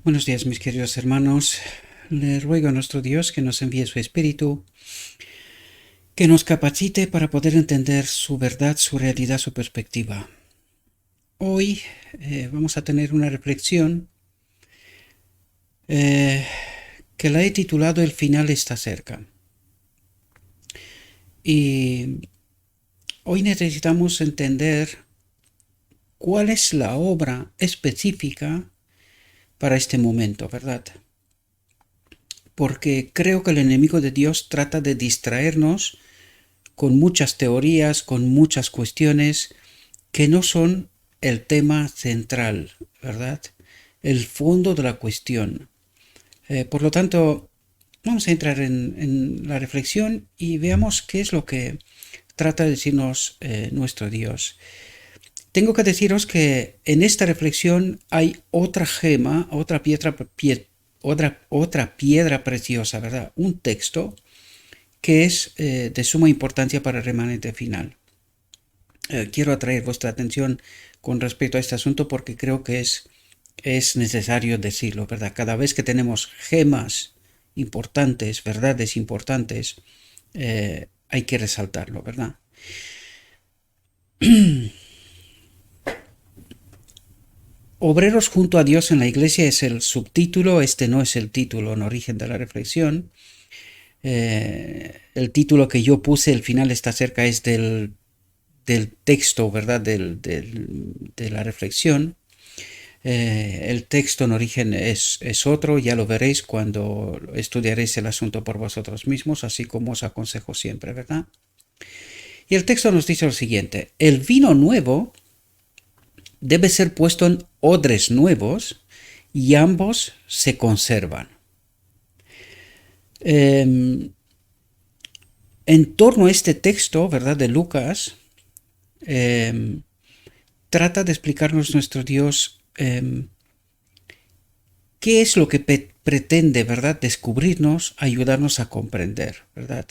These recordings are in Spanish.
Buenos días, mis queridos hermanos. Le ruego a nuestro Dios que nos envíe su Espíritu, que nos capacite para poder entender su verdad, su realidad, su perspectiva. Hoy vamos a tener una reflexión que la he titulado El final está cerca. Y hoy necesitamos entender cuál es la obra específica para este momento, ¿verdad? Porque creo que el enemigo de Dios trata de distraernos con muchas teorías, con muchas cuestiones que no son el tema central, ¿verdad? El fondo de la cuestión. Por lo tanto, vamos a entrar en la reflexión y veamos qué es lo que trata de decirnos nuestro Dios. Tengo que deciros que en esta reflexión hay otra gema, otra piedra preciosa, ¿verdad? Un texto que es de suma importancia para el remanente final. Quiero atraer vuestra atención con respecto a este asunto porque creo que es necesario decirlo, ¿verdad? Cada vez que tenemos gemas importantes, verdades importantes, hay que resaltarlo, ¿verdad? Obreros junto a Dios en la Iglesia es el subtítulo, este no es el título en origen de la reflexión. El título que yo puse, el final está cerca, es del texto, ¿verdad? De la reflexión. El texto en origen es otro, ya lo veréis cuando estudiaréis el asunto por vosotros mismos, así como os aconsejo siempre, ¿verdad? Y el texto nos dice lo siguiente: el vino nuevo debe ser puesto en odres nuevos y ambos se conservan. En torno a este texto, ¿verdad? De Lucas, trata de explicarnos nuestro Dios qué es lo que pretende, ¿verdad? Descubrirnos, ayudarnos a comprender, ¿verdad?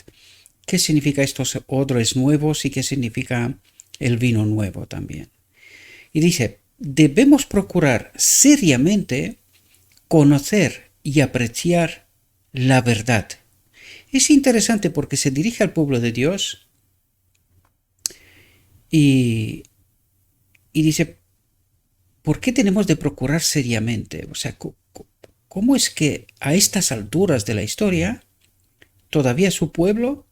¿Qué significa estos odres nuevos y qué significa el vino nuevo también? Y dice, debemos procurar seriamente conocer y apreciar la verdad. Es interesante porque se dirige al pueblo de Dios y dice, ¿por qué tenemos de procurar seriamente? O sea, ¿cómo es que a estas alturas de la historia todavía su pueblo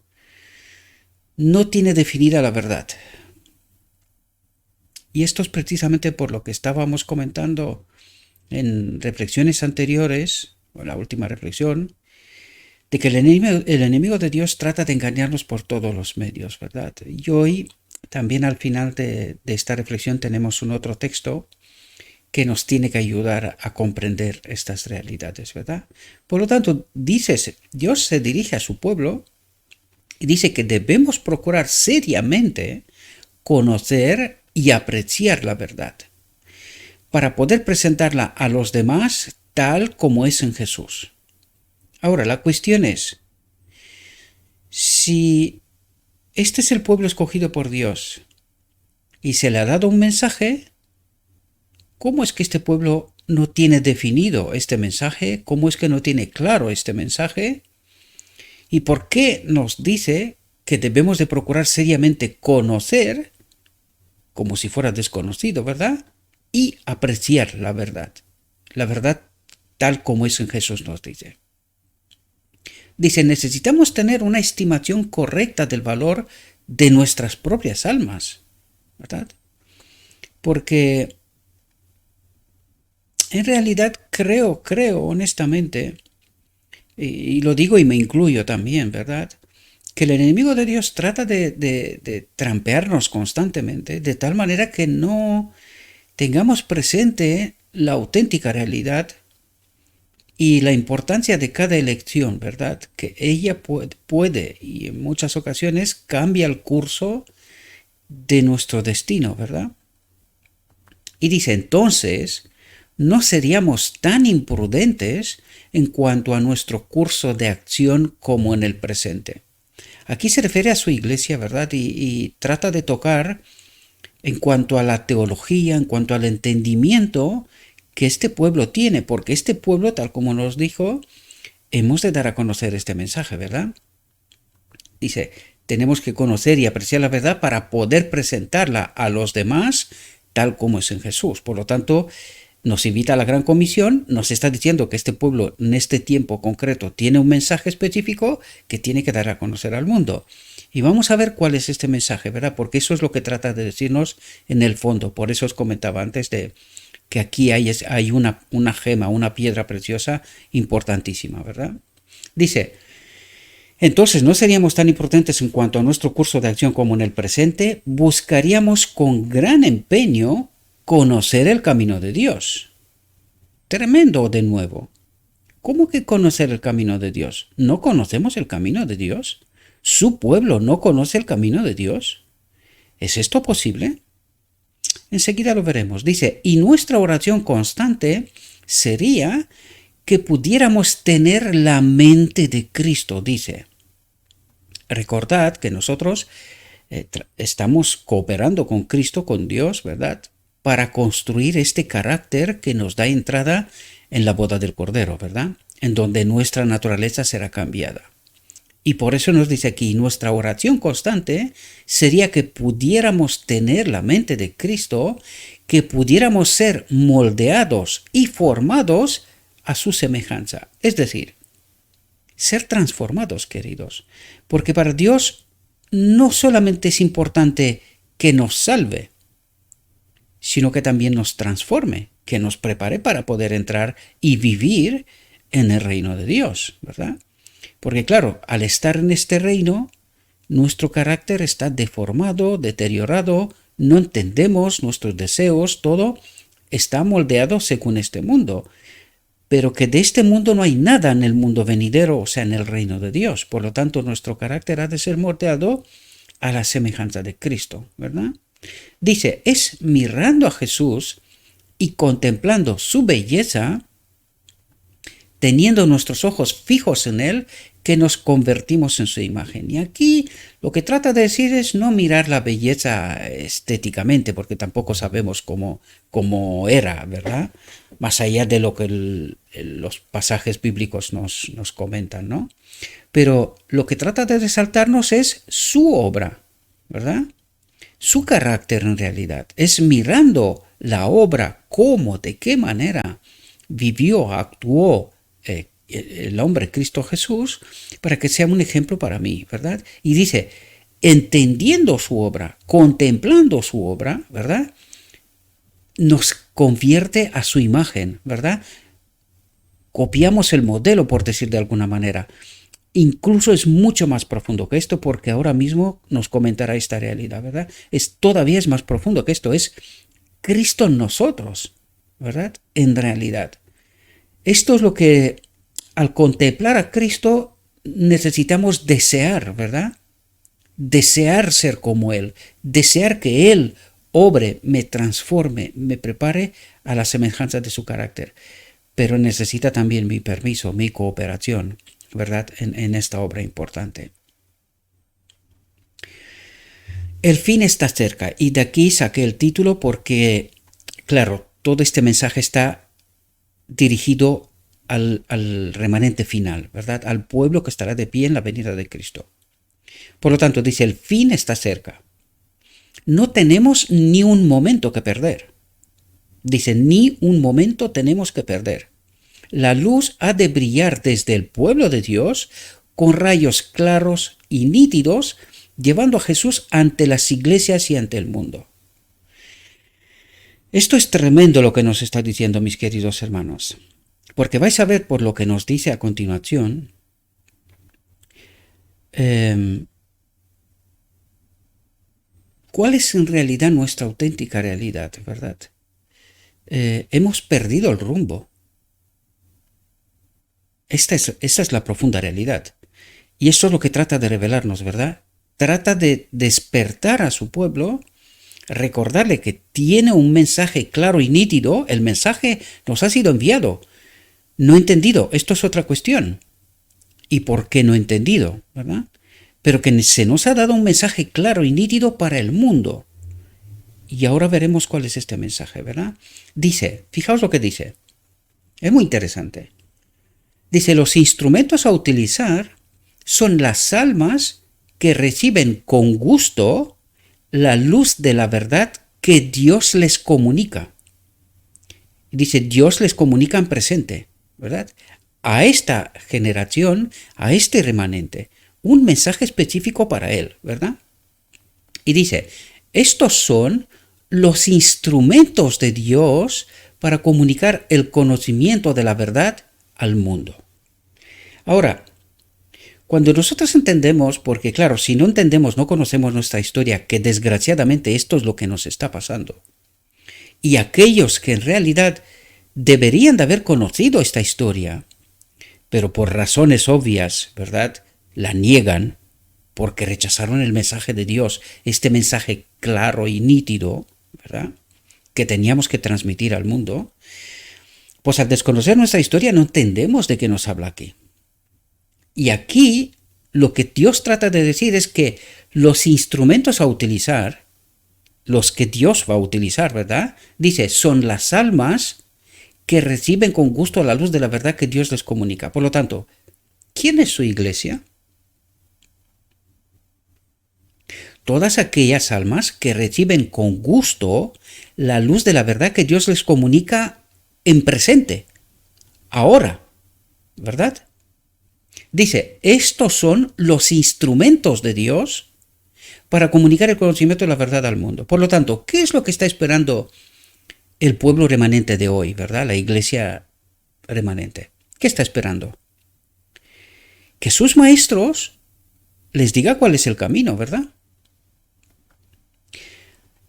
no tiene definida la verdad? Y esto es precisamente por lo que estábamos comentando en reflexiones anteriores, o la última reflexión, de que el enemigo de Dios trata de engañarnos por todos los medios, ¿verdad? Y hoy, también al final de esta reflexión, tenemos un otro texto que nos tiene que ayudar a comprender estas realidades, ¿verdad? Por lo tanto, Dios se dirige a su pueblo y dice que debemos procurar seriamente conocer y apreciar la verdad para poder presentarla a los demás tal como es en Jesús. Ahora, la cuestión es, si este es el pueblo escogido por Dios y se le ha dado un mensaje, ¿cómo es que este pueblo no tiene definido este mensaje? ¿Cómo es que no tiene claro este mensaje? ¿Y por qué nos dice que debemos de procurar seriamente conocer, como si fuera desconocido, ¿verdad? Y apreciar la verdad tal como es en Jesús nos dice. Dice, necesitamos tener una estimación correcta del valor de nuestras propias almas, ¿verdad? Porque en realidad creo honestamente, y lo digo y me incluyo también, ¿verdad? Que el enemigo de Dios trata de trampearnos constantemente, de tal manera que no tengamos presente la auténtica realidad y la importancia de cada elección, ¿verdad? Que ella puede y en muchas ocasiones cambia el curso de nuestro destino, ¿verdad? Y dice, entonces, no seríamos tan imprudentes en cuanto a nuestro curso de acción como en el presente. Aquí se refiere a su iglesia, ¿verdad? Y trata de tocar en cuanto a la teología, en cuanto al entendimiento que este pueblo tiene, porque este pueblo, tal como nos dijo, hemos de dar a conocer este mensaje, ¿verdad? Dice, tenemos que conocer y apreciar la verdad para poder presentarla a los demás tal como es en Jesús. Por lo tanto, nos invita a la Gran Comisión, nos está diciendo que este pueblo en este tiempo concreto tiene un mensaje específico que tiene que dar a conocer al mundo. Y vamos a ver cuál es este mensaje, ¿verdad? Porque eso es lo que trata de decirnos en el fondo. Por eso os comentaba antes de que aquí hay una gema, una piedra preciosa importantísima, ¿verdad? Dice, entonces no seríamos tan importantes en cuanto a nuestro curso de acción como en el presente, buscaríamos con gran empeño conocer el camino de Dios. Tremendo de nuevo. ¿Cómo que conocer el camino de Dios? ¿No conocemos el camino de Dios? ¿Su pueblo no conoce el camino de Dios? ¿Es esto posible? Enseguida lo veremos. Dice, y nuestra oración constante sería que pudiéramos tener la mente de Cristo, dice. Recordad que nosotros estamos cooperando con Cristo, con Dios, ¿verdad? Para construir este carácter que nos da entrada en la boda del Cordero, ¿verdad? En donde nuestra naturaleza será cambiada. Y por eso nos dice aquí, nuestra oración constante sería que pudiéramos tener la mente de Cristo, que pudiéramos ser moldeados y formados a su semejanza. Es decir, ser transformados, queridos. Porque para Dios no solamente es importante que nos salve, sino que también nos transforme, que nos prepare para poder entrar y vivir en el reino de Dios, ¿verdad? Porque claro, al estar en este reino, nuestro carácter está deformado, deteriorado, no entendemos nuestros deseos, todo está moldeado según este mundo. Pero que de este mundo no hay nada en el mundo venidero, o sea, en el reino de Dios. Por lo tanto, nuestro carácter ha de ser moldeado a la semejanza de Cristo, ¿verdad? Dice, es mirando a Jesús y contemplando su belleza, teniendo nuestros ojos fijos en Él, que nos convertimos en su imagen. Y aquí lo que trata de decir es no mirar la belleza estéticamente, porque tampoco sabemos cómo era, ¿verdad? Más allá de lo que los pasajes bíblicos nos comentan, ¿no? Pero lo que trata de resaltarnos es su obra, ¿verdad? Su carácter en realidad. Es mirando la obra, cómo, de qué manera vivió, actuó el hombre Cristo Jesús, para que sea un ejemplo para mí, ¿verdad? Y dice, entendiendo su obra, contemplando su obra, ¿verdad? Nos convierte a su imagen, ¿verdad? Copiamos el modelo, por decir de alguna manera. Incluso es mucho más profundo que esto, porque ahora mismo nos comentará esta realidad, ¿verdad? Todavía es más profundo que esto, es Cristo en nosotros, ¿verdad? En realidad. Esto es lo que al contemplar a Cristo necesitamos desear, ¿verdad? Desear ser como Él, desear que Él obre, me transforme, me prepare a la semejanza de su carácter. Pero necesita también mi permiso, mi cooperación, ¿verdad? En esta obra importante. El fin está cerca, y de aquí saqué el título porque, claro, todo este mensaje está dirigido al remanente final, ¿verdad? Al pueblo que estará de pie en la venida de Cristo. Por lo tanto, dice, el fin está cerca. No tenemos ni un momento que perder. Dice, ni un momento tenemos que perder. La luz ha de brillar desde el pueblo de Dios con rayos claros y nítidos, llevando a Jesús ante las iglesias y ante el mundo. Esto es tremendo lo que nos está diciendo, mis queridos hermanos, porque vais a ver por lo que nos dice a continuación, cuál es en realidad nuestra auténtica realidad, ¿verdad? Hemos perdido el rumbo. Esta es la profunda realidad. Y esto es lo que trata de revelarnos, ¿verdad? Trata de despertar a su pueblo, recordarle que tiene un mensaje claro y nítido. El mensaje nos ha sido enviado. No entendido, esto es otra cuestión. ¿Y por qué no entendido? ¿Verdad? Pero que se nos ha dado un mensaje claro y nítido para el mundo. Y ahora veremos cuál es este mensaje, ¿verdad? Dice, fijaos lo que dice. Es muy interesante. Dice, los instrumentos a utilizar son las almas que reciben con gusto la luz de la verdad que Dios les comunica. Dice, Dios les comunica en presente, ¿verdad? A esta generación, a este remanente, un mensaje específico para él, ¿verdad? Y dice, estos son los instrumentos de Dios para comunicar el conocimiento de la verdad al mundo. Ahora, cuando nosotros entendemos, porque claro, si no entendemos, no conocemos nuestra historia, que desgraciadamente esto es lo que nos está pasando. Y aquellos que en realidad deberían de haber conocido esta historia, pero por razones obvias, ¿verdad?, la niegan porque rechazaron el mensaje de Dios, este mensaje claro y nítido, ¿verdad?, que teníamos que transmitir al mundo. Pues al desconocer nuestra historia no entendemos de qué nos habla aquí. Y aquí lo que Dios trata de decir es que los instrumentos a utilizar, los que Dios va a utilizar, ¿verdad?, dice, son las almas que reciben con gusto la luz de la verdad que Dios les comunica. Por lo tanto, ¿quién es su iglesia? Todas aquellas almas que reciben con gusto la luz de la verdad que Dios les comunica en presente, ahora, ¿verdad? Dice, estos son los instrumentos de Dios para comunicar el conocimiento de la verdad al mundo. Por lo tanto, ¿qué es lo que está esperando el pueblo remanente de hoy, ¿verdad? La iglesia remanente. ¿Qué está esperando? Que sus maestros les diga cuál es el camino, ¿verdad?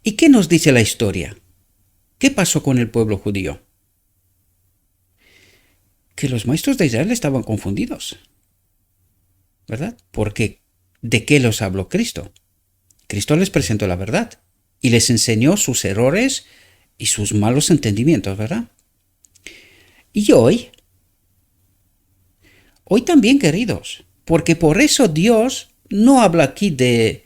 ¿Y qué nos dice la historia? ¿Qué pasó con el pueblo judío? Que los maestros de Israel estaban confundidos, ¿verdad? Porque ¿de qué los habló Cristo? Cristo les presentó la verdad y les enseñó sus errores y sus malos entendimientos, ¿verdad? Y hoy también, queridos, porque por eso Dios no habla aquí de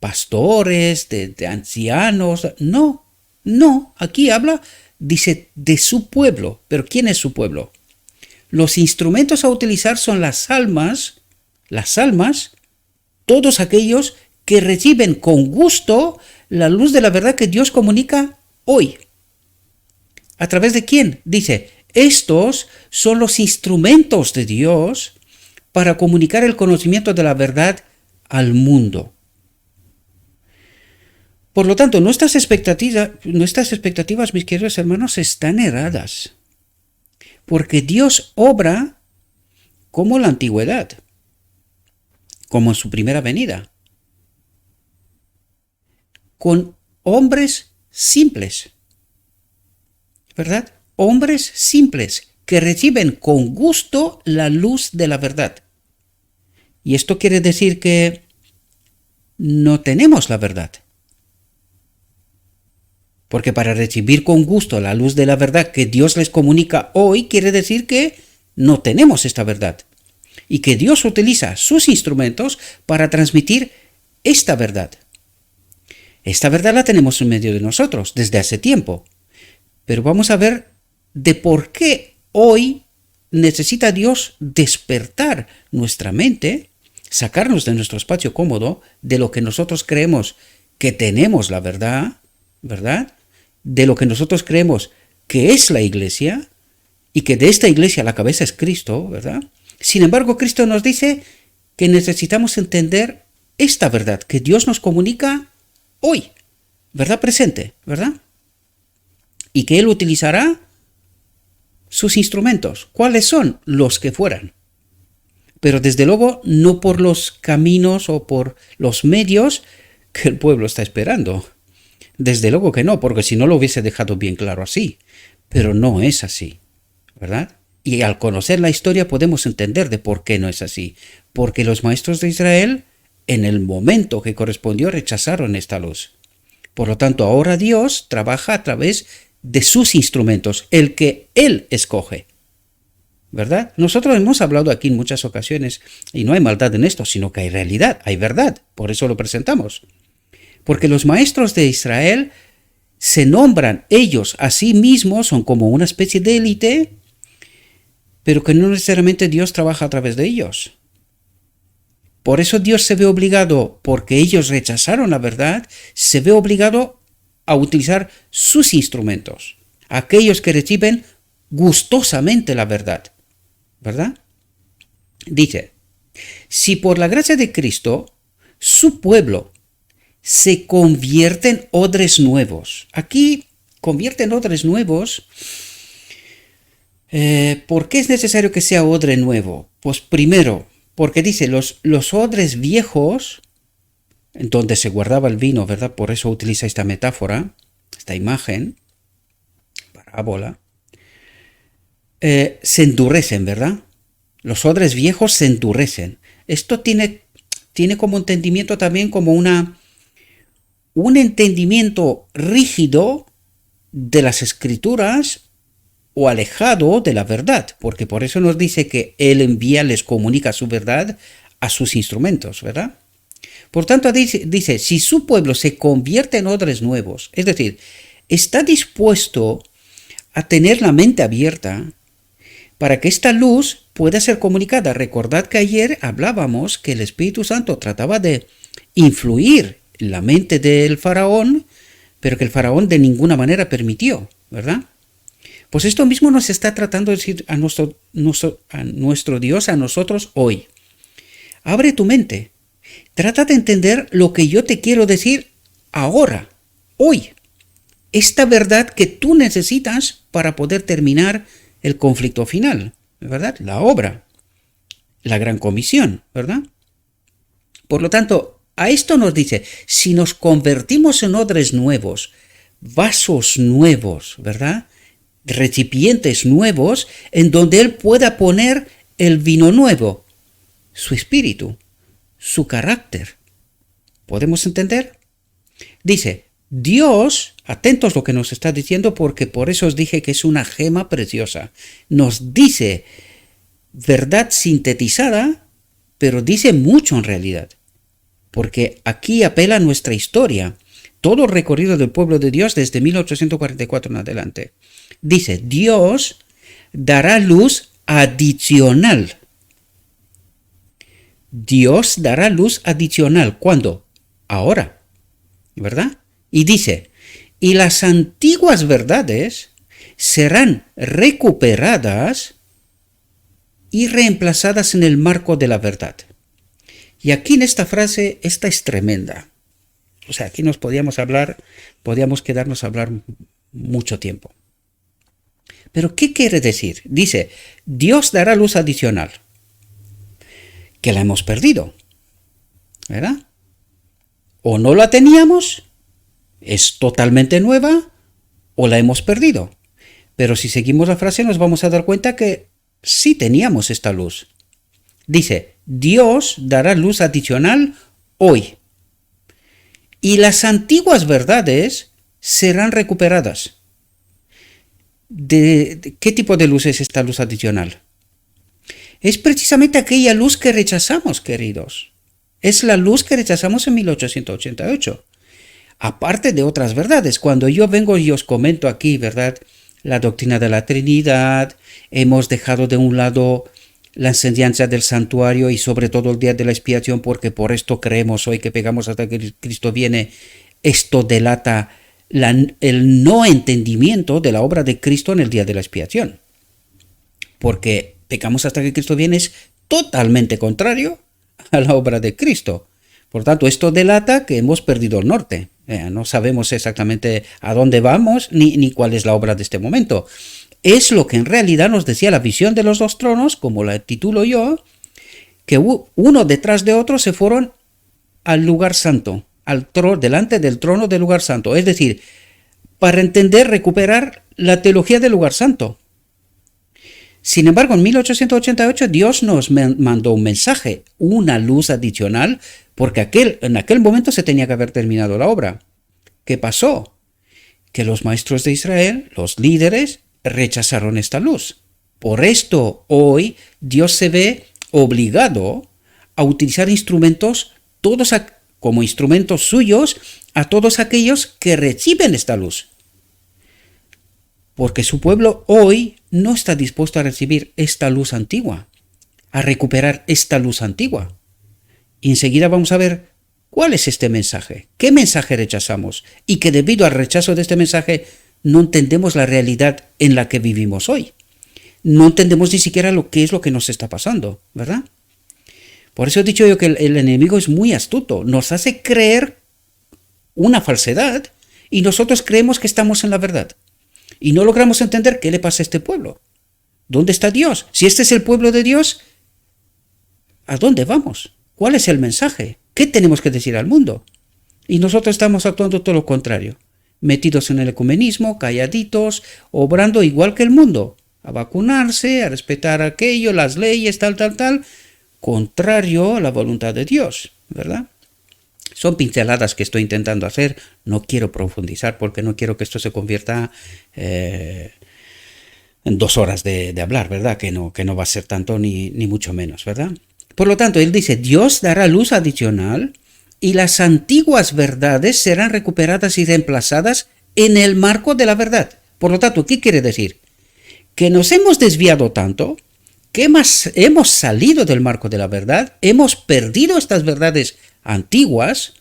pastores, de ancianos, no, aquí habla, dice, de su pueblo. ¿Pero quién es su pueblo? Los instrumentos a utilizar son las almas, todos aquellos que reciben con gusto la luz de la verdad que Dios comunica hoy. ¿A través de quién? Dice, estos son los instrumentos de Dios para comunicar el conocimiento de la verdad al mundo. Por lo tanto, nuestras expectativas, mis queridos hermanos, están erradas. Porque Dios obra como la antigüedad, como en su primera venida, con hombres simples, ¿verdad? Hombres simples que reciben con gusto la luz de la verdad. Y esto quiere decir que no tenemos la verdad. Porque para recibir con gusto la luz de la verdad que Dios les comunica hoy, quiere decir que no tenemos esta verdad. Y que Dios utiliza sus instrumentos para transmitir esta verdad. Esta verdad la tenemos en medio de nosotros desde hace tiempo. Pero vamos a ver de por qué hoy necesita Dios despertar nuestra mente, sacarnos de nuestro espacio cómodo, de lo que nosotros creemos que tenemos la verdad, ¿verdad? De lo que nosotros creemos que es la iglesia, y que de esta iglesia la cabeza es Cristo, ¿verdad? Sin embargo, Cristo nos dice que necesitamos entender esta verdad que Dios nos comunica hoy, ¿verdad? Presente, ¿verdad? Y que Él utilizará sus instrumentos. ¿Cuáles son? Los que fueran. Pero desde luego no por los caminos o por los medios que el pueblo está esperando. Desde luego que no, porque si no lo hubiese dejado bien claro así. Pero no es así, ¿verdad? Y al conocer la historia podemos entender de por qué no es así. Porque los maestros de Israel, en el momento que correspondió, rechazaron esta luz. Por lo tanto, ahora Dios trabaja a través de sus instrumentos, el que Él escoge, ¿verdad? Nosotros hemos hablado aquí en muchas ocasiones, y no hay maldad en esto, sino que hay realidad, hay verdad, por eso lo presentamos. Porque los maestros de Israel se nombran ellos a sí mismos, son como una especie de élite, pero que no necesariamente Dios trabaja a través de ellos. Por eso Dios se ve obligado, porque ellos rechazaron la verdad, se ve obligado a utilizar sus instrumentos, aquellos que reciben gustosamente la verdad, ¿verdad? Dice, si por la gracia de Cristo, su pueblo se convierte en odres nuevos. Aquí, convierte en odres nuevos. ¿Por qué es necesario que sea odre nuevo? Pues primero, porque dice, los odres viejos, en donde se guardaba el vino, ¿verdad? Por eso utiliza esta metáfora, esta imagen, parábola, se endurecen, ¿verdad? Los odres viejos se endurecen. Esto tiene como entendimiento también como un entendimiento rígido de las escrituras o alejado de la verdad, porque por eso nos dice que Él envía, les comunica su verdad a sus instrumentos, ¿verdad? Por tanto, dice, si su pueblo se convierte en odres nuevos, es decir, está dispuesto a tener la mente abierta para que esta luz pueda ser comunicada. Recordad que ayer hablábamos que el Espíritu Santo trataba de influir en la mente del faraón, pero que el faraón de ninguna manera permitió, ¿verdad? Pues esto mismo nos está tratando de decir a nuestro Dios, a nosotros hoy. Abre tu mente. Trata de entender lo que yo te quiero decir ahora, hoy. Esta verdad que tú necesitas para poder terminar el conflicto final, ¿verdad? La obra, la gran comisión, ¿verdad? Por lo tanto, a esto nos dice, si nos convertimos en odres nuevos, vasos nuevos, ¿verdad? Recipientes nuevos en donde Él pueda poner el vino nuevo, su espíritu, su carácter. ¿Podemos entender? Dice, Dios, atentos lo que nos está diciendo porque por eso os dije que es una gema preciosa. Nos dice verdad sintetizada, pero dice mucho en realidad. Porque aquí apela a nuestra historia, todo el recorrido del pueblo de Dios desde 1844 en adelante. Dice, Dios dará luz adicional. Dios dará luz adicional. ¿Cuándo? Ahora, ¿verdad? Y dice, y las antiguas verdades serán recuperadas y reemplazadas en el marco de la verdad. Y aquí en esta frase, esta es tremenda. O sea, aquí podíamos quedarnos a hablar mucho tiempo. Pero ¿qué quiere decir? Dice, Dios dará luz adicional, que la hemos perdido, ¿verdad? O no la teníamos, es totalmente nueva, o la hemos perdido. Pero si seguimos la frase nos vamos a dar cuenta que sí teníamos esta luz. Dice, Dios dará luz adicional hoy. Y las antiguas verdades serán recuperadas. ¿De qué tipo de luz es esta luz adicional? Es precisamente aquella luz que rechazamos, queridos. Es la luz que rechazamos en 1888. Aparte de otras verdades, cuando yo vengo y os comento aquí, ¿verdad? La doctrina de la Trinidad, hemos dejado de un lado la enseñanza del santuario y sobre todo el día de la expiación, porque por esto creemos hoy que pegamos hasta que Cristo viene. Esto delata el no entendimiento de la obra de Cristo en el día de la expiación. Porque pecamos hasta que Cristo viene es totalmente contrario a la obra de Cristo. Por tanto, esto delata que hemos perdido el norte. No sabemos exactamente a dónde vamos ni cuál es la obra de este momento. Es lo que en realidad nos decía la visión de los dos tronos, como la titulo yo, que uno detrás de otro se fueron al lugar santo, delante del trono del lugar santo. Es decir, para recuperar la teología del lugar santo. Sin embargo, en 1888 Dios nos mandó un mensaje, una luz adicional, porque en aquel momento se tenía que haber terminado la obra. ¿Qué pasó? Que los maestros de Israel, los líderes, rechazaron esta luz. Por esto, hoy, Dios se ve obligado a utilizar instrumentos todos como instrumentos suyos a todos aquellos que reciben esta luz. Porque su pueblo hoy no está dispuesto a recibir esta luz antigua, a recuperar esta luz antigua. Y enseguida vamos a ver cuál es este mensaje, qué mensaje rechazamos y que debido al rechazo de este mensaje no entendemos la realidad en la que vivimos hoy. No entendemos ni siquiera lo que es lo que nos está pasando, ¿verdad? Por eso he dicho yo que el enemigo es muy astuto, nos hace creer una falsedad y nosotros creemos que estamos en la verdad. Y no logramos entender qué le pasa a este pueblo. ¿Dónde está Dios? Si este es el pueblo de Dios, ¿a dónde vamos? ¿Cuál es el mensaje? ¿Qué tenemos que decir al mundo? Y nosotros estamos actuando todo lo contrario, metidos en el ecumenismo, calladitos, obrando igual que el mundo, a vacunarse, a respetar aquello, las leyes, tal, contrario a la voluntad de Dios, ¿verdad? Son pinceladas que estoy intentando hacer, no quiero profundizar porque no quiero que esto se convierta en 2 horas de hablar, ¿verdad? Que no va a ser tanto ni mucho menos, ¿verdad? Por lo tanto, él dice, Dios dará luz adicional y las antiguas verdades serán recuperadas y reemplazadas en el marco de la verdad. Por lo tanto, ¿qué quiere decir? Que nos hemos desviado tanto, que hemos salido del marco de la verdad, hemos perdido estas verdades antiguas.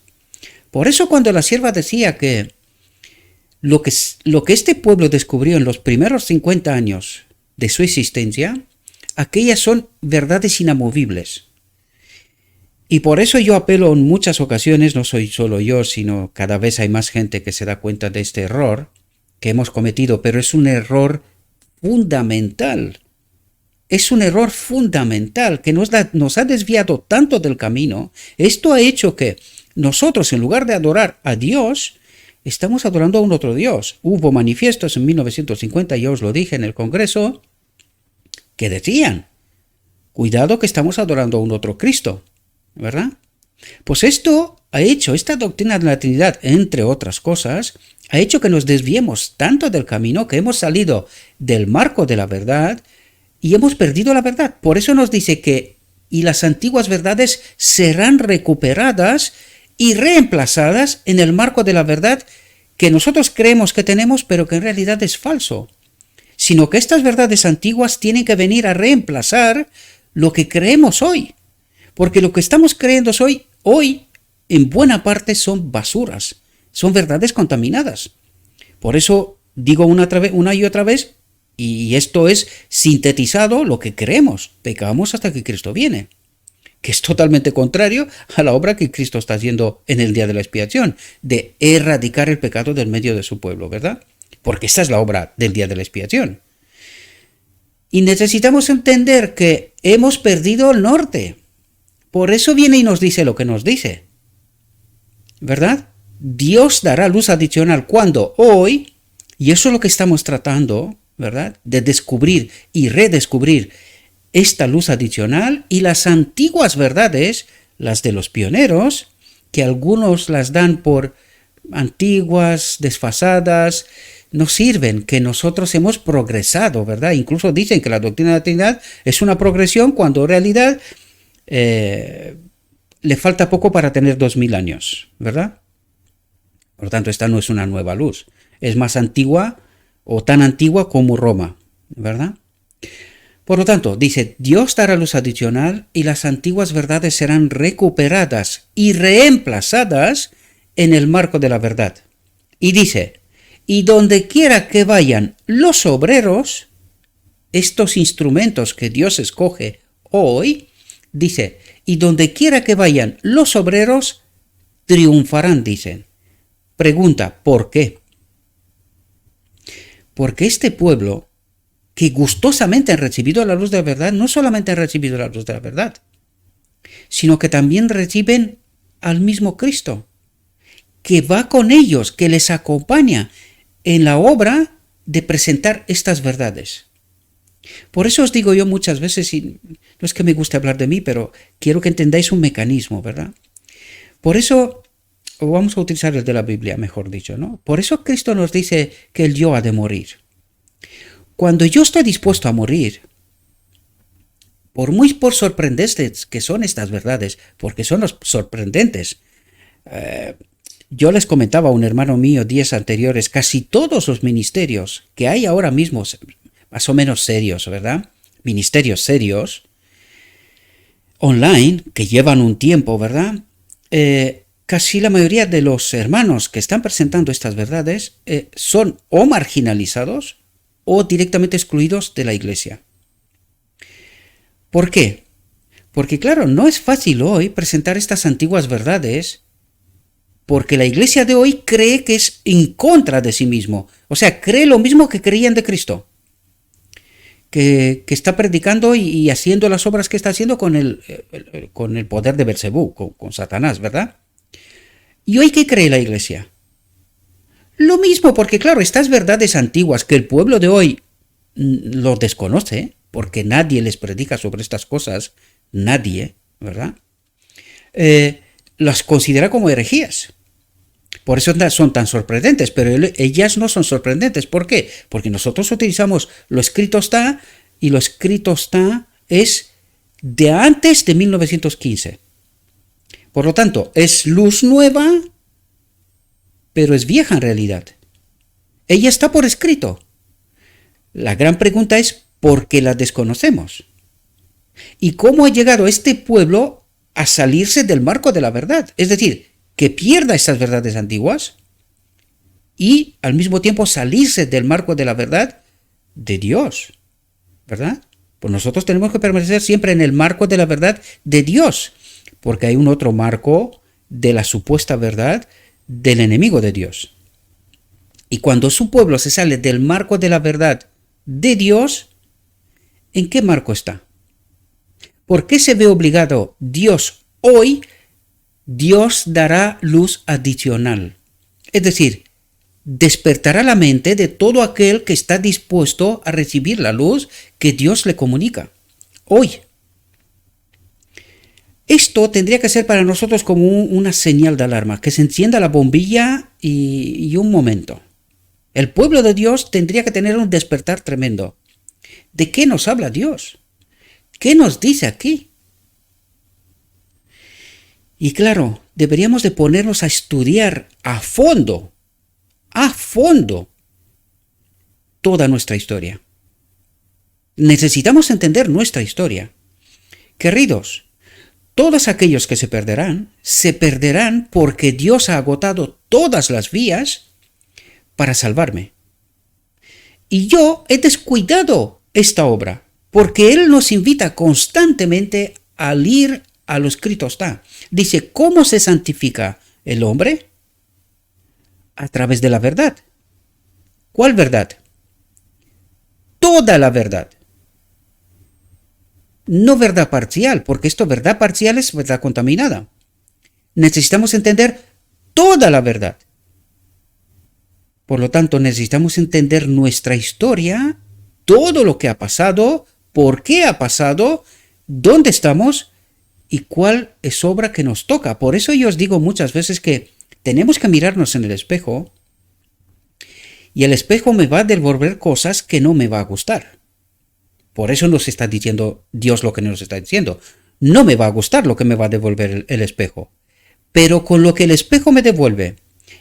Por eso cuando la sierva decía que lo que este pueblo descubrió en los primeros 50 años de su existencia, aquellas son verdades inamovibles. Y por eso yo apelo en muchas ocasiones, no soy solo yo, sino cada vez hay más gente que se da cuenta de este error que hemos cometido, pero es un error fundamental. Es un error fundamental que nos ha desviado tanto del camino. Esto ha hecho que nosotros, en lugar de adorar a Dios, estamos adorando a un otro Dios. Hubo manifiestos en 1950, ya os lo dije en el Congreso, que decían, cuidado que estamos adorando a un otro Cristo, ¿verdad? Pues esto ha hecho, esta doctrina de la Trinidad, entre otras cosas, ha hecho que nos desviemos tanto del camino que hemos salido del marco de la verdad y hemos perdido la verdad. Por eso nos dice que y las antiguas verdades serán recuperadas y reemplazadas en el marco de la verdad que nosotros creemos que tenemos, pero que en realidad es falso. Sino que estas verdades antiguas tienen que venir a reemplazar lo que creemos hoy. Porque lo que estamos creyendo hoy, en buena parte son basuras, son verdades contaminadas. Por eso digo una y otra vez, y esto es sintetizado lo que creemos, pecamos hasta que Cristo viene, que es totalmente contrario a la obra que Cristo está haciendo en el día de la expiación, de erradicar el pecado del medio de su pueblo, ¿verdad? Porque esa es la obra del día de la expiación. Y necesitamos entender que hemos perdido el norte. Por eso viene y nos dice lo que nos dice, ¿verdad? Dios dará luz adicional cuando hoy, y eso es lo que estamos tratando, ¿verdad? De descubrir y redescubrir esta luz adicional y las antiguas verdades, las de los pioneros, que algunos las dan por antiguas, desfasadas, no sirven, que nosotros hemos progresado, ¿verdad? Incluso dicen que la doctrina de la Trinidad es una progresión cuando en realidad le falta poco para tener 2000 años, ¿verdad? Por lo tanto, esta no es una nueva luz, es más antigua o tan antigua como Roma, ¿verdad? Por lo tanto, dice, Dios dará luz adicional y las antiguas verdades serán recuperadas y reemplazadas en el marco de la verdad. Y dice, y donde quiera que vayan los obreros, estos instrumentos que Dios escoge hoy, dice, y donde quiera que vayan los obreros, triunfarán, dicen. Pregunta, ¿por qué? Porque este pueblo, que gustosamente han recibido la luz de la verdad, no solamente han recibido la luz de la verdad, sino que también reciben al mismo Cristo, que va con ellos, que les acompaña en la obra de presentar estas verdades. Por eso os digo yo muchas veces, y no es que me guste hablar de mí, pero quiero que entendáis un mecanismo, ¿verdad? Por eso, o vamos a utilizar el de la Biblia, mejor dicho, ¿no? Por eso Cristo nos dice que el yo ha de morir. Cuando yo estoy dispuesto a morir, por sorprendentes que son estas verdades, porque son sorprendentes, Yo les comentaba a un hermano mío días anteriores, casi todos los ministerios que hay ahora mismo, más o menos serios, ¿verdad? Ministerios serios, online, que llevan un tiempo, ¿verdad? Casi la mayoría de los hermanos que están presentando estas verdades son o marginalizados o directamente excluidos de la iglesia. ¿Por qué? Porque claro, no es fácil hoy presentar estas antiguas verdades porque la iglesia de hoy cree que es en contra de sí mismo. O sea, cree lo mismo que creían de Cristo. Que está predicando y haciendo las obras que está haciendo con el poder de Belcebú, con Satanás, ¿verdad? ¿Y hoy qué cree la iglesia? Lo mismo, porque claro, estas verdades antiguas que el pueblo de hoy lo desconoce, porque nadie les predica sobre estas cosas, nadie, ¿verdad? Las considera como herejías. Por eso son tan sorprendentes, pero ellas no son sorprendentes. ¿Por qué? Porque nosotros utilizamos lo escrito está, y lo escrito está es de antes de 1915. Por lo tanto, es luz nueva, pero es vieja en realidad. Ella está por escrito. La gran pregunta es ¿por qué la desconocemos? ¿Y cómo ha llegado este pueblo a salirse del marco de la verdad? Es decir, que pierda estas verdades antiguas y al mismo tiempo salirse del marco de la verdad de Dios, ¿verdad? Pues nosotros tenemos que permanecer siempre en el marco de la verdad de Dios, porque hay un otro marco de la supuesta verdad del enemigo de Dios. Y cuando su pueblo se sale del marco de la verdad de Dios, ¿en qué marco está? ¿Por qué se ve obligado Dios hoy? Dios dará luz adicional. Es decir, despertará la mente de todo aquel que está dispuesto a recibir la luz que Dios le comunica. Hoy. Esto tendría que ser para nosotros como una señal de alarma, que se encienda la bombilla y un momento. El pueblo de Dios tendría que tener un despertar tremendo. ¿De qué nos habla Dios? ¿Qué nos dice aquí? Y claro, deberíamos de ponernos a estudiar a fondo, toda nuestra historia. Necesitamos entender nuestra historia. Queridos, todos aquellos que se perderán porque Dios ha agotado todas las vías para salvarme. Y yo he descuidado esta obra, porque Él nos invita constantemente al ir a lo escrito está. Dice, ¿cómo se santifica el hombre? A través de la verdad. ¿Cuál verdad? Toda la verdad. No verdad parcial, porque verdad parcial es verdad contaminada. Necesitamos entender toda la verdad. Por lo tanto, necesitamos entender nuestra historia, todo lo que ha pasado, por qué ha pasado, dónde estamos y cuál es obra que nos toca. Por eso yo os digo muchas veces que tenemos que mirarnos en el espejo y el espejo me va a devolver cosas que no me va a gustar. Por eso nos está diciendo Dios lo que nos está diciendo. No me va a gustar lo que me va a devolver el espejo. Pero con lo que el espejo me devuelve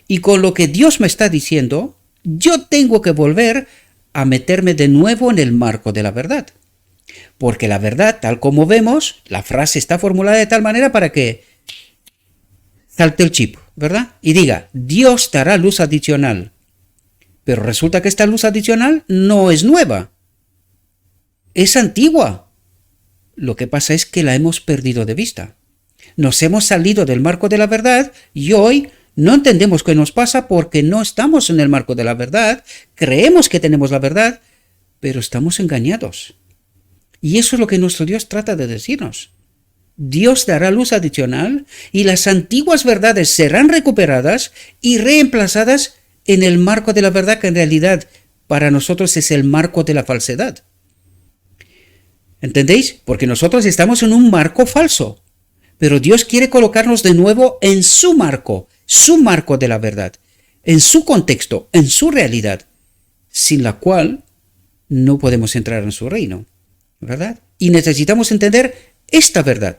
y con lo que Dios me está diciendo, yo tengo que volver a meterme de nuevo en el marco de la verdad. Porque la verdad, tal como vemos, la frase está formulada de tal manera para que salte el chip, ¿verdad? Y diga, Dios dará luz adicional. Pero resulta que esta luz adicional no es nueva. Es antigua. Lo que pasa es que la hemos perdido de vista. Nos hemos salido del marco de la verdad y hoy no entendemos qué nos pasa porque no estamos en el marco de la verdad, creemos que tenemos la verdad, pero estamos engañados. Y eso es lo que nuestro Dios trata de decirnos. Dios dará luz adicional y las antiguas verdades serán recuperadas y reemplazadas en el marco de la verdad que en realidad para nosotros es el marco de la falsedad. ¿Entendéis? Porque nosotros estamos en un marco falso, pero Dios quiere colocarnos de nuevo en su marco de la verdad, en su contexto, en su realidad, sin la cual no podemos entrar en su reino, ¿verdad? Y necesitamos entender esta verdad.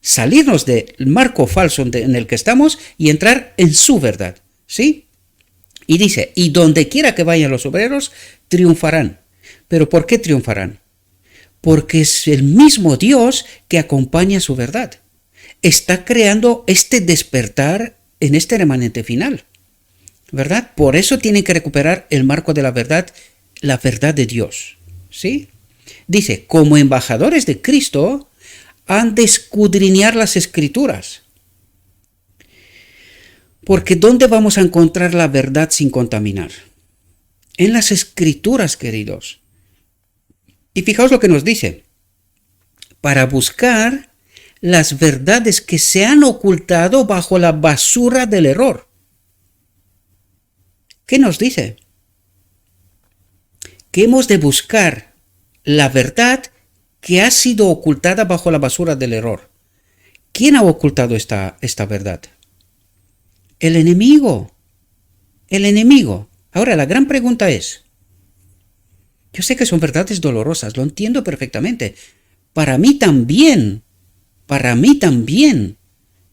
salirnos del marco falso en el que estamos y entrar en su verdad, ¿sí? Y dice, y donde quiera que vayan los obreros, triunfarán. ¿Pero por qué triunfarán? Porque es el mismo Dios que acompaña su verdad. Está creando este despertar en este remanente final, ¿verdad? Por eso tienen que recuperar el marco de la verdad de Dios, ¿sí? Dice, como embajadores de Cristo, han de escudriñar las Escrituras. Porque ¿dónde vamos a encontrar la verdad sin contaminar? En las Escrituras, queridos. Y fijaos lo que nos dice. Para buscar las verdades que se han ocultado bajo la basura del error. ¿Qué nos dice? Que hemos de buscar la verdad que ha sido ocultada bajo la basura del error. ¿Quién ha ocultado esta verdad? El enemigo. El enemigo. Ahora, la gran pregunta es, yo sé que son verdades dolorosas, lo entiendo perfectamente. Para mí también,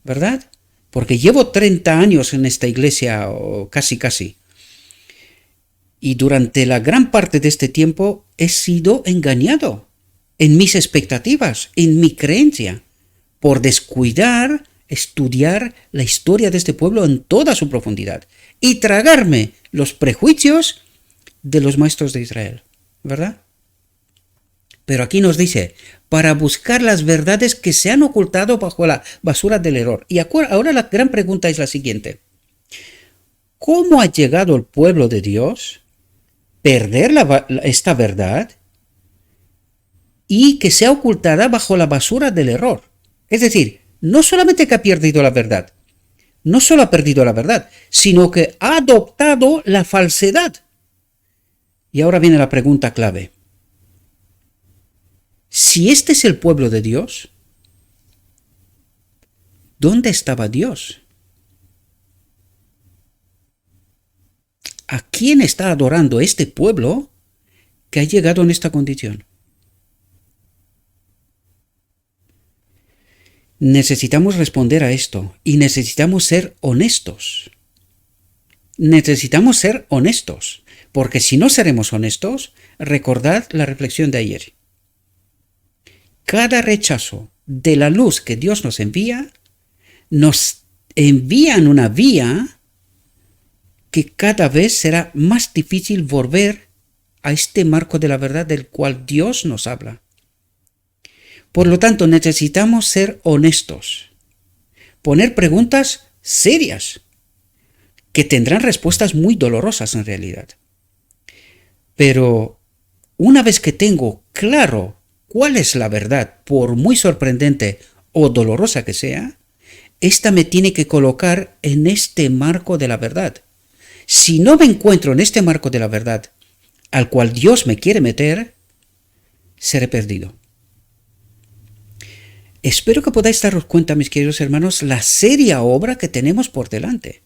¿verdad? Porque llevo 30 años en esta iglesia, o casi. Y durante la gran parte de este tiempo he sido engañado en mis expectativas, en mi creencia, por descuidar, estudiar la historia de este pueblo en toda su profundidad y tragarme los prejuicios de los maestros de Israel, ¿verdad? Pero aquí nos dice, para buscar las verdades que se han ocultado bajo la basura del error. Y ahora la gran pregunta es la siguiente. ¿Cómo ha llegado el pueblo de Dios a perder esta verdad y que sea ocultada bajo la basura del error? Es decir, no solamente que ha perdido la verdad, no solo ha perdido la verdad, sino que ha adoptado la falsedad. Y ahora viene la pregunta clave. Si este es el pueblo de Dios, ¿dónde estaba Dios? ¿A quién está adorando este pueblo que ha llegado en esta condición? Necesitamos responder a esto y necesitamos ser honestos. Necesitamos ser honestos, porque si no seremos honestos, recordad la reflexión de ayer. Cada rechazo de la luz que Dios nos envía en una vía que cada vez será más difícil volver a este marco de la verdad del cual Dios nos habla. Por lo tanto, necesitamos ser honestos, poner preguntas serias, que tendrán respuestas muy dolorosas en realidad. Pero una vez que tengo claro cuál es la verdad, por muy sorprendente o dolorosa que sea, esta me tiene que colocar en este marco de la verdad. Si no me encuentro en este marco de la verdad al cual Dios me quiere meter, seré perdido. Espero que podáis daros cuenta, mis queridos hermanos, la seria obra que tenemos por delante.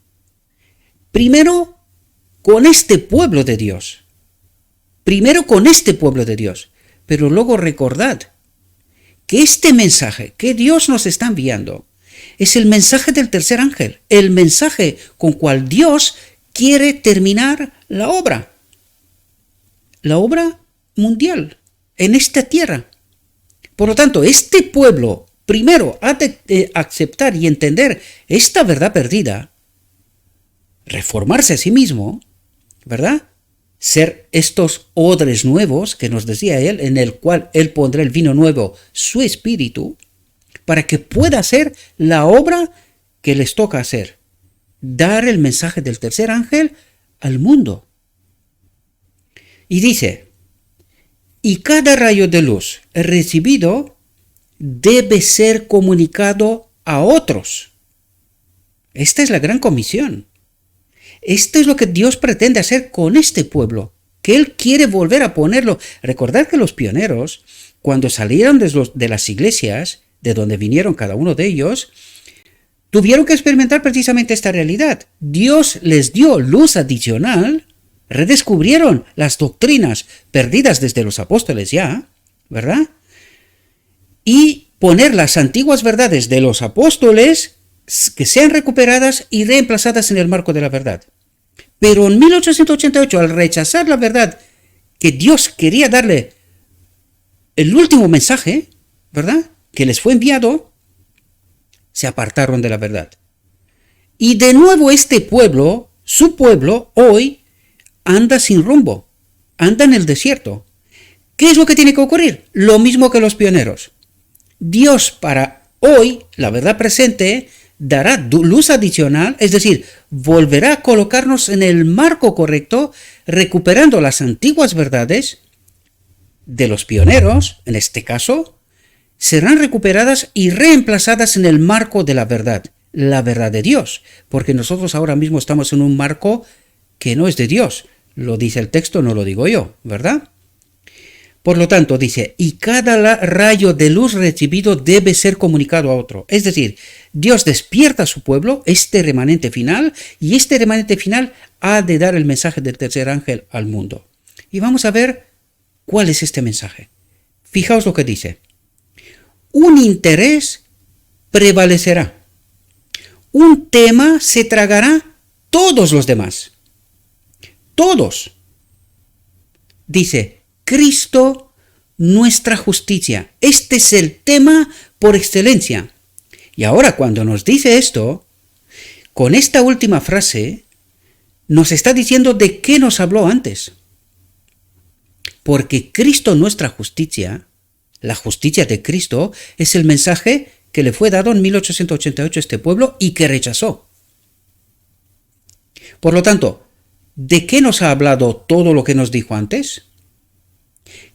Primero, con este pueblo de Dios. Pero luego recordad que este mensaje que Dios nos está enviando es el mensaje del tercer ángel, el mensaje con cual Dios quiere terminar la obra mundial en esta tierra. Por lo tanto, este pueblo primero ha de aceptar y entender esta verdad perdida, reformarse a sí mismo, ¿verdad? Ser estos odres nuevos que nos decía él, en el cual él pondrá el vino nuevo, su espíritu, para que pueda hacer la obra que les toca hacer, dar el mensaje del tercer ángel al mundo. Y dice, y cada rayo de luz recibido debe ser comunicado a otros. Esta es la gran comisión. Esto es lo que Dios pretende hacer con este pueblo, que Él quiere volver a ponerlo. Recordad que los pioneros, cuando salieron de las iglesias, de donde vinieron cada uno de ellos, tuvieron que experimentar precisamente esta realidad. Dios les dio luz adicional, redescubrieron las doctrinas perdidas desde los apóstoles ya, ¿verdad? poner las antiguas verdades de los apóstoles que sean recuperadas y reemplazadas en el marco de la verdad. Pero en 1888, al rechazar la verdad que Dios quería darle el último mensaje, ¿verdad?, que les fue enviado, se apartaron de la verdad. Y de nuevo este pueblo, su pueblo, hoy anda sin rumbo, anda en el desierto. ¿Qué es lo que tiene que ocurrir? Lo mismo que los pioneros. Dios para hoy, la verdad presente, dará luz adicional, es decir, volverá a colocarnos en el marco correcto, recuperando las antiguas verdades de los pioneros, en este caso, serán recuperadas y reemplazadas en el marco de la verdad de Dios, porque nosotros ahora mismo estamos en un marco que no es de Dios, lo dice el texto, no lo digo yo, ¿verdad? Por lo tanto, dice, y cada rayo de luz recibido debe ser comunicado a otro. Es decir, Dios despierta a su pueblo, este remanente final, y este remanente final ha de dar el mensaje del tercer ángel al mundo. Y vamos a ver cuál es este mensaje. Fijaos lo que dice. Un interés prevalecerá. Un tema se tragará todos los demás. Todos. Dice, Cristo, nuestra justicia. Este es el tema por excelencia. Y ahora cuando nos dice esto, con esta última frase, nos está diciendo de qué nos habló antes. Porque Cristo, nuestra justicia, la justicia de Cristo, es el mensaje que le fue dado en 1888 a este pueblo y que rechazó. Por lo tanto, ¿de qué nos ha hablado todo lo que nos dijo antes?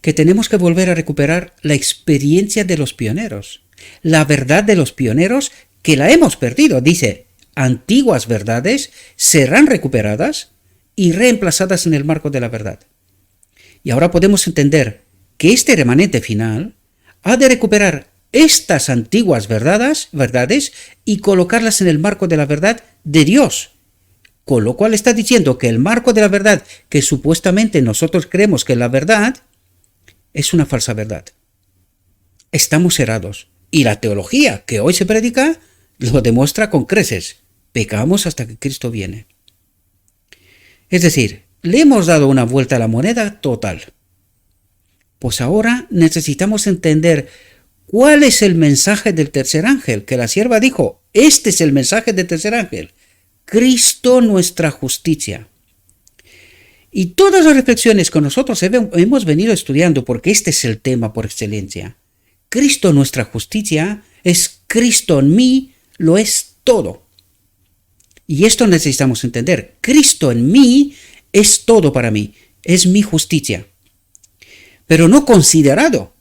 Que tenemos que volver a recuperar la experiencia de los pioneros, la verdad de los pioneros que la hemos perdido. Dice, antiguas verdades serán recuperadas y reemplazadas en el marco de la verdad. Y ahora podemos entender que este remanente final ha de recuperar estas antiguas verdades y colocarlas en el marco de la verdad de Dios. Con lo cual está diciendo que el marco de la verdad que supuestamente nosotros creemos que es la verdad, es una falsa verdad. Estamos errados. Y la teología que hoy se predica lo demuestra con creces. Pecamos hasta que Cristo viene. Es decir, le hemos dado una vuelta a la moneda total. Pues ahora necesitamos entender cuál es el mensaje del tercer ángel, que la sierva dijo, este es el mensaje del tercer ángel. Cristo nuestra justicia. Y todas las reflexiones que nosotros hemos venido estudiando, porque este es el tema por excelencia. Cristo nuestra justicia es Cristo en mí, lo es todo. Y esto necesitamos entender. Cristo en mí es todo para mí, es mi justicia. Pero no considerado,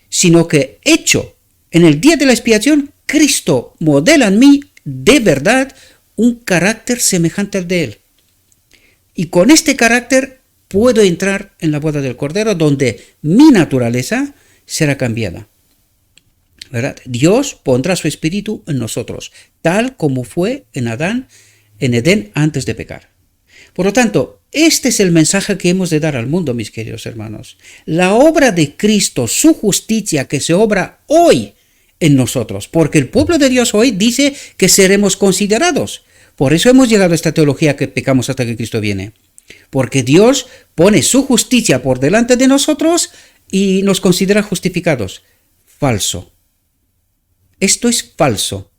sino que hecho en el día de la expiación, Cristo modela en mí de verdad un carácter semejante al de Él. Y con este carácter puedo entrar en la boda del Cordero, donde mi naturaleza será cambiada. ¿Verdad? Dios pondrá su espíritu en nosotros, tal como fue en Adán, en Edén, antes de pecar. Por lo tanto, este es el mensaje que hemos de dar al mundo, mis queridos hermanos. La obra de Cristo, su justicia que se obra hoy en nosotros, porque el pueblo de Dios hoy dice que seremos considerados. Por eso hemos llegado a esta teología que pecamos hasta que Cristo viene. Porque Dios pone su justicia por delante de nosotros y nos considera justificados. Falso. Esto es falso.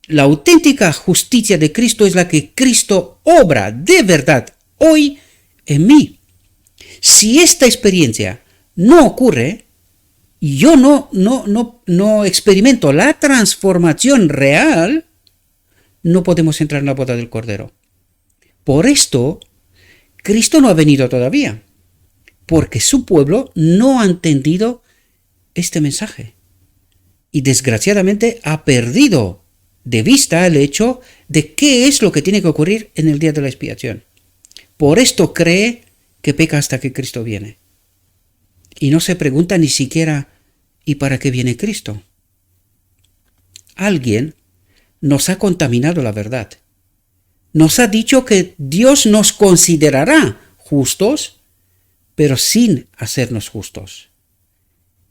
La auténtica justicia de Cristo es la que Cristo obra de verdad hoy en mí. Si esta experiencia no ocurre, yo no experimento la transformación real, no podemos entrar en la boda del Cordero. Por esto, Cristo no ha venido todavía, porque su pueblo no ha entendido este mensaje. Y desgraciadamente ha perdido de vista el hecho de qué es lo que tiene que ocurrir en el día de la expiación. Por esto cree que peca hasta que Cristo viene. Y no se pregunta ni siquiera, ¿y para qué viene Cristo? Alguien nos ha contaminado la verdad. Nos ha dicho que Dios nos considerará justos, pero sin hacernos justos.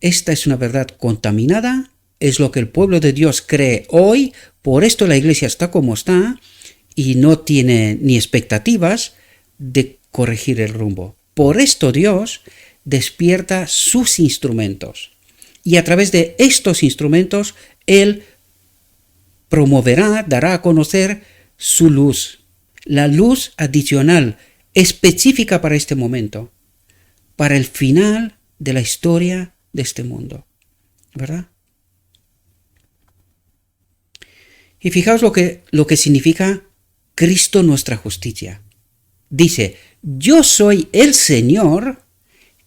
Esta es una verdad contaminada, es lo que el pueblo de Dios cree hoy, por esto la iglesia está como está y no tiene ni expectativas de corregir el rumbo. Por esto Dios despierta sus instrumentos y a través de estos instrumentos Él promoverá, dará a conocer su luz, la luz adicional, específica para este momento, para el final de la historia de este mundo, ¿verdad? Y fijaos lo que significa Cristo nuestra justicia. Dice, yo soy el Señor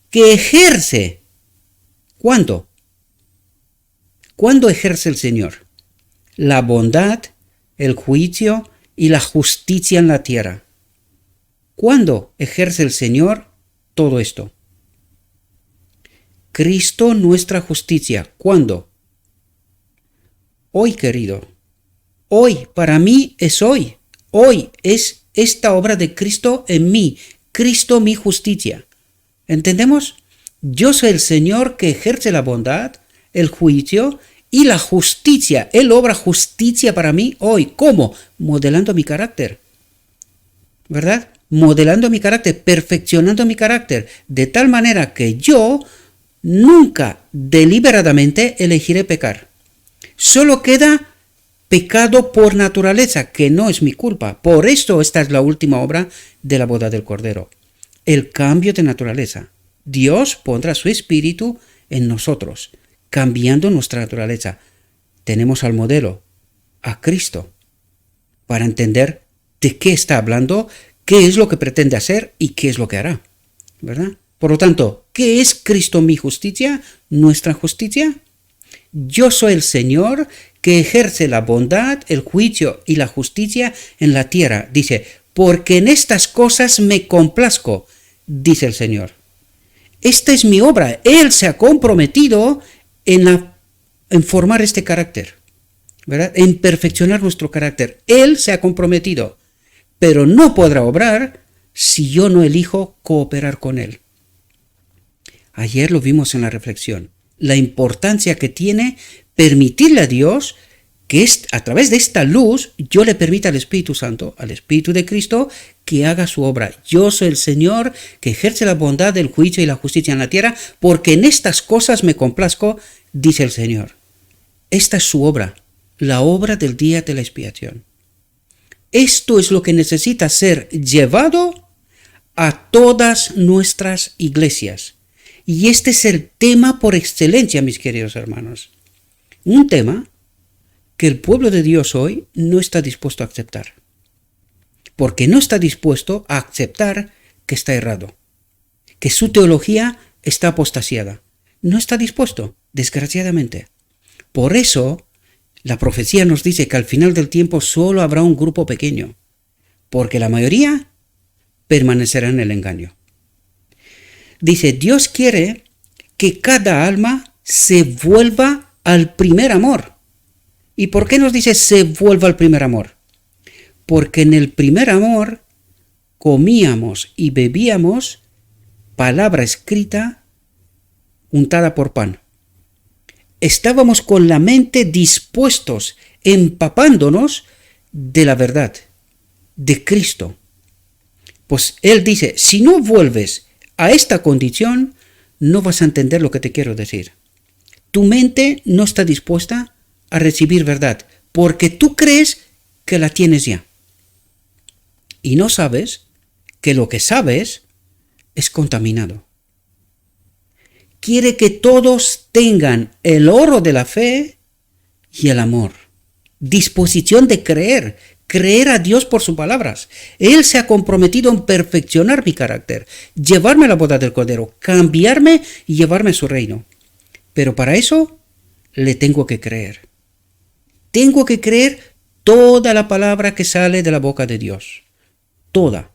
que ejerce. ¿Cuándo? ¿Cuándo ejerce el Señor? La bondad, el juicio y la justicia en la tierra. ¿Cuándo ejerce el Señor todo esto? Cristo nuestra justicia. ¿Cuándo? Hoy, querido. Hoy, para mí es hoy. Hoy es esta obra de Cristo en mí. Cristo mi justicia. ¿Entendemos? Yo soy el Señor que ejerce la bondad, el juicio y la justicia. Él obra justicia para mí hoy. ¿Cómo? Modelando mi carácter. ¿Verdad? Modelando mi carácter, perfeccionando mi carácter, de tal manera que yo nunca deliberadamente elegiré pecar. Solo queda pecado por naturaleza, que no es mi culpa. Por esto esta es la última obra de la boda del Cordero. El cambio de naturaleza. Dios pondrá su espíritu en nosotros, cambiando nuestra naturaleza. Tenemos al modelo, a Cristo, para entender de qué está hablando, qué es lo que pretende hacer y qué es lo que hará, ¿verdad? Por lo tanto, ¿qué es Cristo mi justicia? ¿Nuestra justicia? Yo soy el Señor que ejerce la bondad, el juicio y la justicia en la tierra. Dice, porque en estas cosas me complazco, dice el Señor. Esta es mi obra. Él se ha comprometido en formar este carácter, ¿verdad? En perfeccionar nuestro carácter. Él se ha comprometido, pero no podrá obrar si yo no elijo cooperar con Él. Ayer lo vimos en la reflexión. La importancia que tiene permitirle a Dios que a través de esta luz yo le permita al Espíritu Santo, al Espíritu de Cristo, que haga su obra. Yo soy el Señor que ejerce la bondad, el juicio y la justicia en la tierra, porque en estas cosas me complazco, dice el Señor. Esta es su obra, la obra del día de la expiación. Esto es lo que necesita ser llevado a todas nuestras iglesias. Y este es el tema por excelencia, mis queridos hermanos. Un tema que el pueblo de Dios hoy no está dispuesto a aceptar. Porque no está dispuesto a aceptar que está errado, que su teología está apostasiada. No está dispuesto, desgraciadamente. Por eso, la profecía nos dice que al final del tiempo solo habrá un grupo pequeño, porque la mayoría permanecerá en el engaño. Dice, Dios quiere que cada alma se vuelva al primer amor. ¿Y por qué nos dice se vuelva al primer amor? Porque en el primer amor comíamos y bebíamos palabra escrita untada por pan. Estábamos con la mente dispuestos, empapándonos de la verdad, de Cristo. Pues Él dice, si no vuelves a esta condición, no vas a entender lo que te quiero decir. Tu mente no está dispuesta a recibir verdad, porque tú crees que la tienes ya. Y no sabes que lo que sabes es contaminado. Quiere que todos tengan el oro de la fe y el amor. Disposición de creer a Dios por sus palabras. Él se ha comprometido en perfeccionar mi carácter, llevarme a la boda del Cordero, cambiarme y llevarme a su reino. Pero para eso le tengo que creer. Tengo que creer toda la palabra que sale de la boca de Dios. Toda.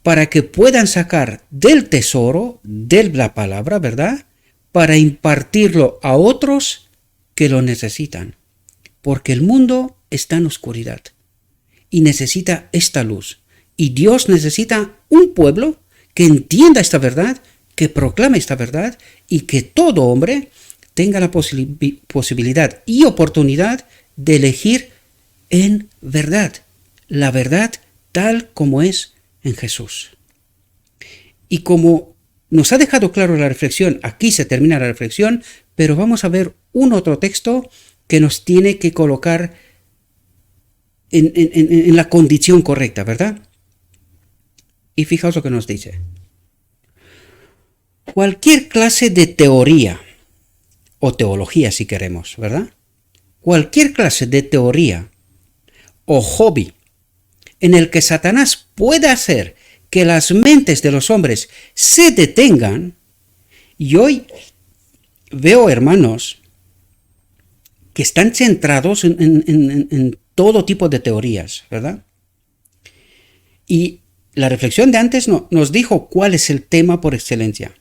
Para que puedan sacar del tesoro, de la palabra, ¿verdad? Para impartirlo a otros que lo necesitan. Porque el mundo está en oscuridad y necesita esta luz. Y Dios necesita un pueblo que entienda esta verdad, que proclame esta verdad y que todo hombre tenga la posibilidad y oportunidad de elegir en verdad, la verdad tal como es en Jesús. Y como nos ha dejado claro la reflexión, aquí se termina la reflexión, pero vamos a ver un otro texto que nos tiene que colocar en la condición correcta, ¿verdad? Y fijaos lo que nos dice. Cualquier clase de teoría, o teología si queremos, ¿verdad? Cualquier clase de teoría o hobby en el que Satanás pueda hacer que las mentes de los hombres se detengan, y hoy veo hermanos que están centrados en todo tipo de teorías, ¿verdad? Y la reflexión de antes nos dijo cuál es el tema por excelencia.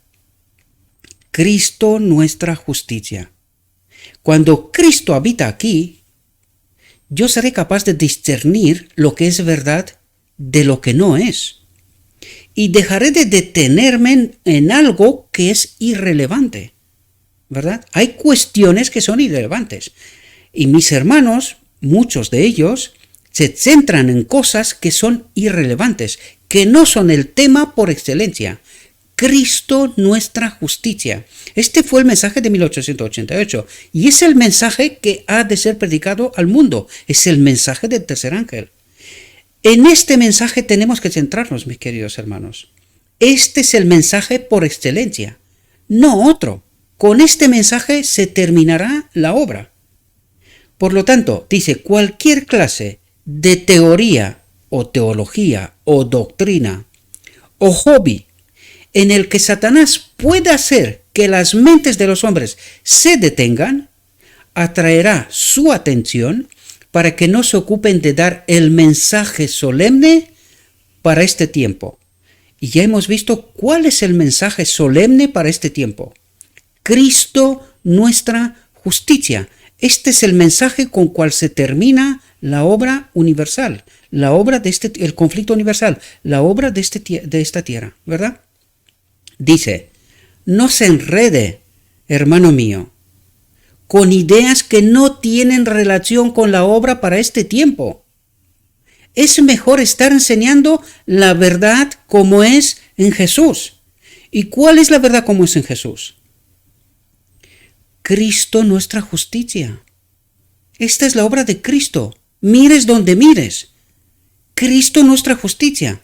Cristo nuestra justicia. Cuando Cristo habita aquí, yo seré capaz de discernir lo que es verdad de lo que no es. Y dejaré de detenerme en algo que es irrelevante, ¿verdad? Hay cuestiones que son irrelevantes. Y mis hermanos, muchos de ellos, se centran en cosas que son irrelevantes, que no son el tema por excelencia. Cristo nuestra justicia. Este fue el mensaje de 1888 y es el mensaje que ha de ser predicado al mundo. Es el mensaje del tercer ángel. En este mensaje tenemos que centrarnos, mis queridos hermanos. Este es el mensaje por excelencia, no otro. Con este mensaje se terminará la obra. Por lo tanto, dice, cualquier clase de teoría o teología o doctrina o hobby en el que Satanás pueda hacer que las mentes de los hombres se detengan, atraerá su atención para que no se ocupen de dar el mensaje solemne para este tiempo. Y ya hemos visto cuál es el mensaje solemne para este tiempo. Cristo nuestra justicia. Este es el mensaje con cual se termina la obra universal, la obra de el conflicto universal, la obra de esta tierra, ¿verdad? Dice, no se enrede, hermano mío, con ideas que no tienen relación con la obra para este tiempo. Es mejor estar enseñando la verdad como es en Jesús. ¿Y cuál es la verdad como es en Jesús? Cristo nuestra justicia. Esta es la obra de Cristo. Mires donde mires. Cristo nuestra justicia.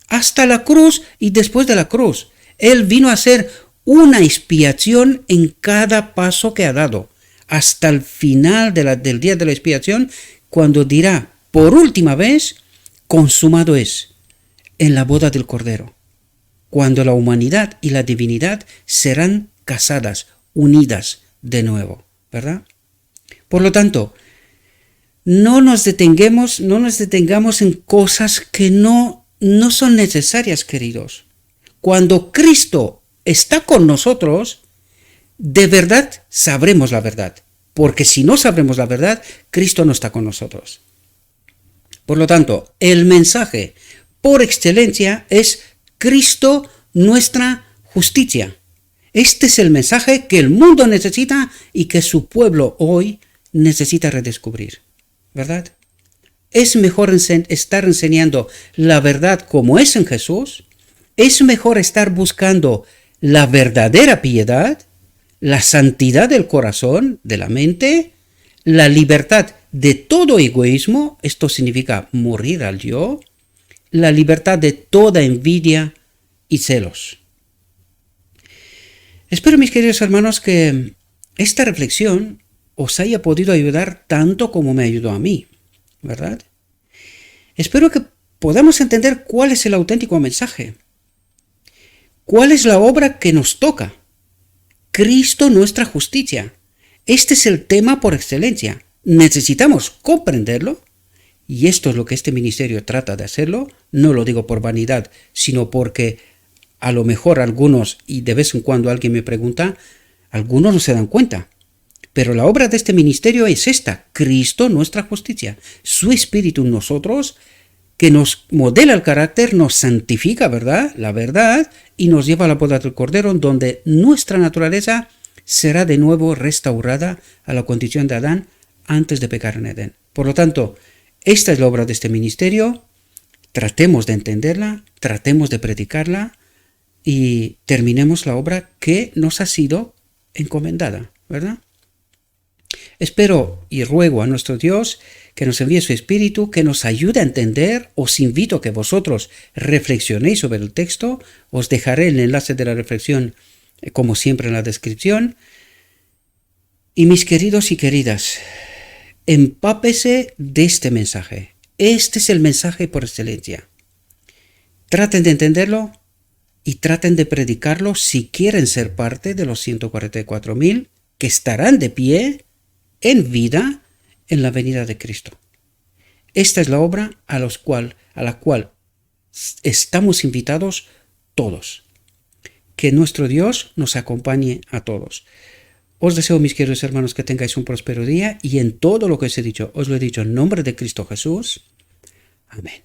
Hasta la cruz y después de la cruz. Él vino a hacer una expiación en cada paso que ha dado. Hasta el final del día de la expiación, cuando dirá por última vez, consumado es, en la boda del Cordero. Cuando la humanidad y la divinidad serán casadas, unidas de nuevo, ¿verdad? Por lo tanto, no nos detengamos en cosas que no son necesarias, queridos. Cuando Cristo está con nosotros, de verdad sabremos la verdad. Porque si no sabremos la verdad, Cristo no está con nosotros. Por lo tanto, el mensaje por excelencia es Cristo nuestra justicia. Este es el mensaje que el mundo necesita y que su pueblo hoy necesita redescubrir, ¿verdad? Es mejor estar enseñando la verdad como es en Jesús. Es mejor estar buscando la verdadera piedad, la santidad del corazón, de la mente, la libertad de todo egoísmo, esto significa morir al yo, la libertad de toda envidia y celos. Espero, mis queridos hermanos, que esta reflexión os haya podido ayudar tanto como me ayudó a mí, ¿verdad? Espero que podamos entender cuál es el auténtico mensaje. ¿Cuál es la obra que nos toca? Cristo nuestra justicia. Este es el tema por excelencia. Necesitamos comprenderlo y esto es lo que este ministerio trata de hacerlo. No lo digo por vanidad, sino porque a lo mejor algunos, y de vez en cuando alguien me pregunta, algunos no se dan cuenta. Pero la obra de este ministerio es esta, Cristo nuestra justicia. Su Espíritu en nosotros que nos modela el carácter, nos santifica, ¿verdad? La verdad, y nos lleva a la boda del Cordero, donde nuestra naturaleza será de nuevo restaurada a la condición de Adán antes de pecar en Edén. Por lo tanto, esta es la obra de este ministerio. Tratemos de entenderla, tratemos de predicarla y terminemos la obra que nos ha sido encomendada, ¿verdad? Espero y ruego a nuestro Dios que nos envíe su Espíritu, que nos ayude a entender. Os invito a que vosotros reflexionéis sobre el texto. Os dejaré el enlace de la reflexión, como siempre, en la descripción. Y mis queridos y queridas, empápese de este mensaje. Este es el mensaje por excelencia. Traten de entenderlo y traten de predicarlo si quieren ser parte de los 144.000 que estarán de pie en vida en la venida de Cristo. Esta es la obra a la cual estamos invitados todos. Que nuestro Dios nos acompañe a todos. Os deseo, mis queridos hermanos, que tengáis un próspero día y en todo lo que os he dicho, os lo he dicho en nombre de Cristo Jesús. Amén.